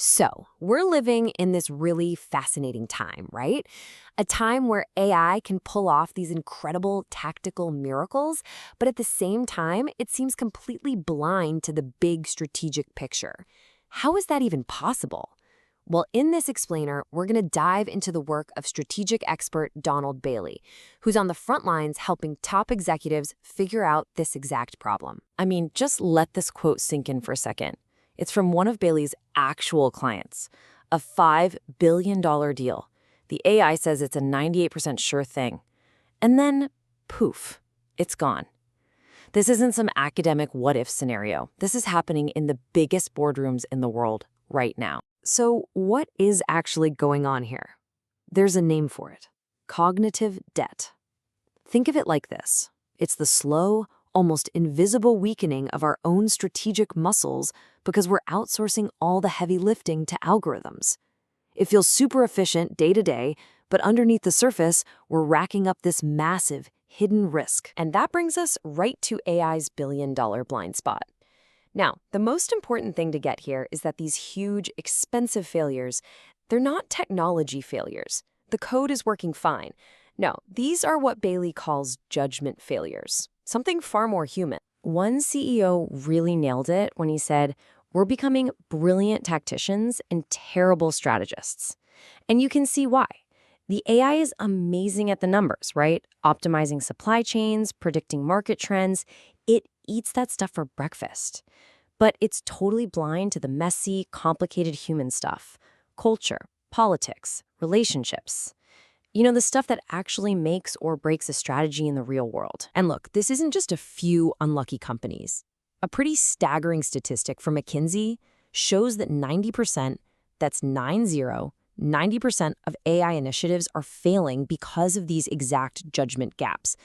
So, we're living in this really fascinating time, right? A time where AI can pull off these incredible tactical miracles, but at the same time, it seems completely blind to the big strategic picture. How is that even possible? Well, in this explainer, we're going to dive into the work of strategic expert Donald Bailey, who's on the front lines helping top executives figure out this exact problem. I mean, just let this quote sink in for a second. It's from one of Bailey's actual clients, a $5 billion deal. The AI says it's a 98% sure thing. And then, poof, it's gone. This isn't some academic what-if scenario. This is happening in the biggest boardrooms in the world right now. So, what is actually going on here? There's a name for it: cognitive debt. Think of it like this: it's the slow, almost invisible weakening of our own strategic muscles because we're outsourcing all the heavy lifting to algorithms. It feels super efficient day to day, but underneath the surface, we're racking up this massive, hidden risk. And that brings us right to AI's billion-dollar blind spot. Now, the most important thing to get here is that these huge, expensive failures, they're not technology failures. The code is working fine. No, these are what Bailey calls judgment failures. Something far more human. One CEO really nailed it when he said, "We're becoming brilliant tacticians and terrible strategists." And you can see why. The AI is amazing at the numbers, right? Optimizing supply chains, predicting market trends. It eats that stuff for breakfast. But it's totally blind to the messy, complicated human stuff: culture, politics, relationships. You know, the stuff that actually makes or breaks a strategy in the real world. And look, this isn't just a few unlucky companies. A pretty staggering statistic from McKinsey shows that 90%, that's 90% of AI initiatives are failing because of these exact judgment gaps.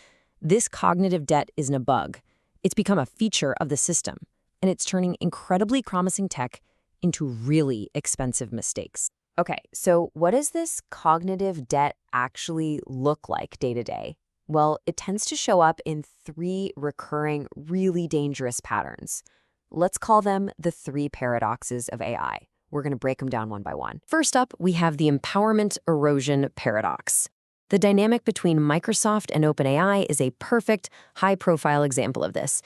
This cognitive debt isn't a bug. It's become a feature of the system, and it's turning incredibly promising tech into really expensive mistakes. Okay, so what does this cognitive debt actually look like day to day? Well, it tends to show up in three recurring, really dangerous patterns. Let's call them the three paradoxes of AI. We're going to break them down one by one. First up, we have the empowerment-erosion paradox. The dynamic between Microsoft and OpenAI is a perfect, high-profile example of this.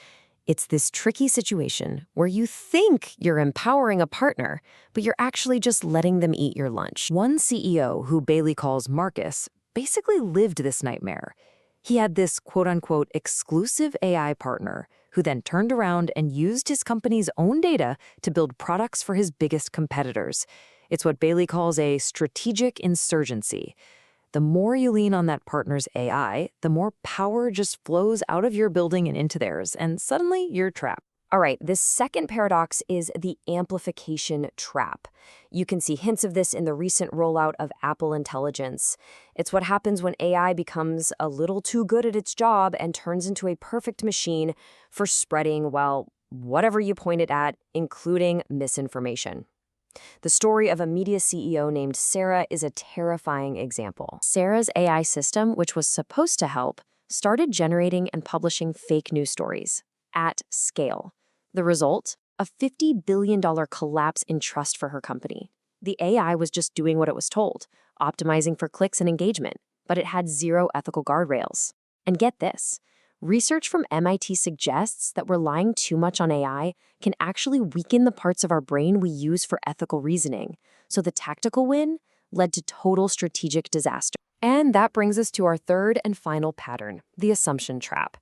It's this tricky situation where you think you're empowering a partner, but you're actually just letting them eat your lunch. One CEO, who Bailey calls Marcus, basically lived this nightmare. He had this quote-unquote exclusive AI partner who then turned around and used his company's own data to build products for his biggest competitors. It's what Bailey calls a strategic insurgency. The more you lean on that partner's AI, the more power just flows out of your building and into theirs, and suddenly you're trapped. All right, this second paradox is the amplification trap. You can see hints of this in the recent rollout of Apple Intelligence. It's what happens when AI becomes a little too good at its job and turns into a perfect machine for spreading, well, whatever you point it at, including misinformation. The story of a media CEO named Sarah is a terrifying example. Sarah's AI system, which was supposed to help, started generating and publishing fake news stories at scale. The result? A $50 billion collapse in trust for her company. The AI was just doing what it was told, optimizing for clicks and engagement, but it had zero ethical guardrails. And get this. Research from MIT suggests that relying too much on AI can actually weaken the parts of our brain we use for ethical reasoning. So the tactical win led to total strategic disaster. And that brings us to our third and final pattern, the assumption trap.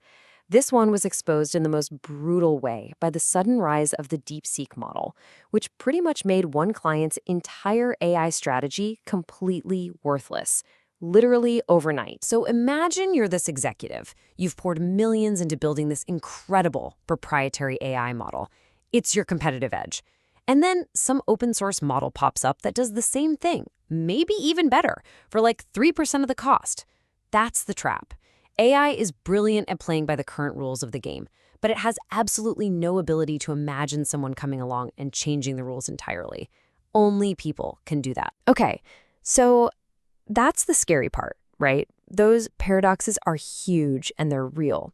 This one was exposed in the most brutal way by the sudden rise of the DeepSeek model, which pretty much made one client's entire AI strategy completely worthless. Literally overnight. So imagine you're this executive. You've poured millions into building this incredible proprietary AI model. It's your competitive edge. And then some open source model pops up that does the same thing, maybe even better, for like 3% of the cost. That's the trap. AI is brilliant at playing by the current rules of the game, but it has absolutely no ability to imagine someone coming along and changing the rules entirely. Only people can do that. Okay, so that's the scary part, right? Those paradoxes are huge and they're real.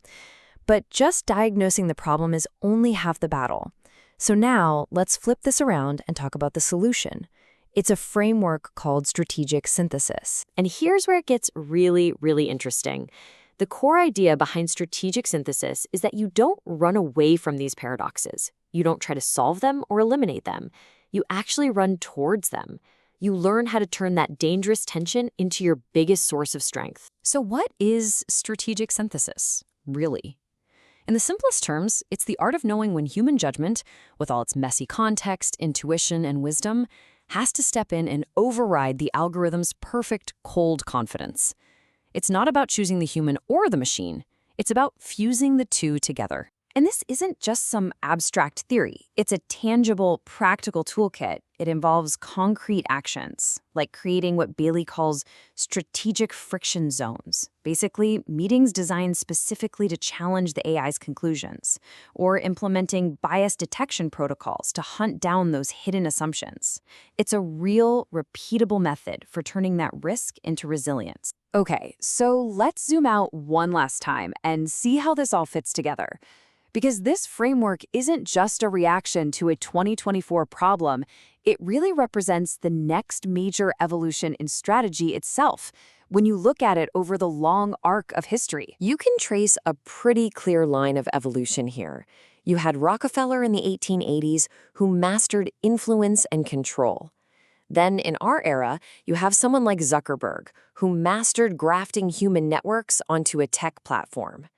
But just diagnosing the problem is only half the battle. So now let's flip this around and talk about the solution. It's a framework called strategic synthesis. And here's where it gets really, really interesting. The core idea behind strategic synthesis is that you don't run away from these paradoxes. You don't try to solve them or eliminate them. You actually run towards them. You learn how to turn that dangerous tension into your biggest source of strength. So what is strategic synthesis, really? In the simplest terms, it's the art of knowing when human judgment, with all its messy context, intuition, and wisdom, has to step in and override the algorithm's perfect cold confidence. It's not about choosing the human or the machine. It's about fusing the two together. And this isn't just some abstract theory. It's a tangible, practical toolkit. It involves concrete actions, like creating what Bailey calls strategic friction zones, basically meetings designed specifically to challenge the AI's conclusions, or implementing bias detection protocols to hunt down those hidden assumptions. It's a real, repeatable method for turning that risk into resilience. Okay, so let's zoom out one last time and see how this all fits together. Because this framework isn't just a reaction to a 2024 problem, it really represents the next major evolution in strategy itself. When you look at it over the long arc of history, You can trace a pretty clear line of evolution here. You had Rockefeller in the 1880s who mastered influence and control. Then in our era, you have someone like Zuckerberg who mastered grafting human networks onto a tech platform.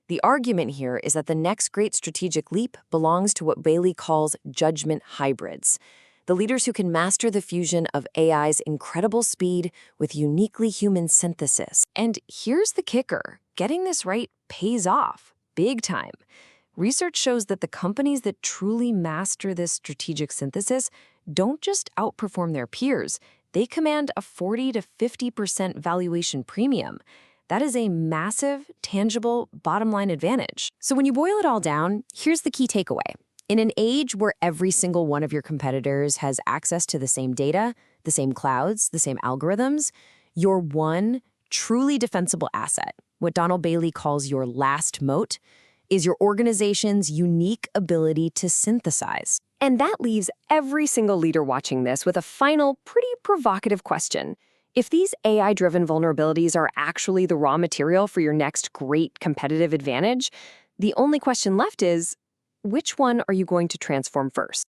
The argument here is that the next great strategic leap belongs to what Bailey calls judgment hybrids, the leaders who can master the fusion of AI's incredible speed with uniquely human synthesis. and here's the kicker, getting this right pays off, big time. Research shows that the companies that truly master this strategic synthesis don't just outperform their peers, they command a 40 to 50% valuation premium. That is a massive, tangible, bottom-line advantage. So when you boil it all down, here's the key takeaway. In an age where every single one of your competitors has access to the same data, the same clouds, the same algorithms, your one truly defensible asset, what Donald Bailey calls your last moat, is your organization's unique ability to synthesize. And that leaves every single leader watching this with a final, pretty provocative question. If these AI-driven vulnerabilities are actually the raw material for your next great competitive advantage, the only question left is, which one are you going to transform first?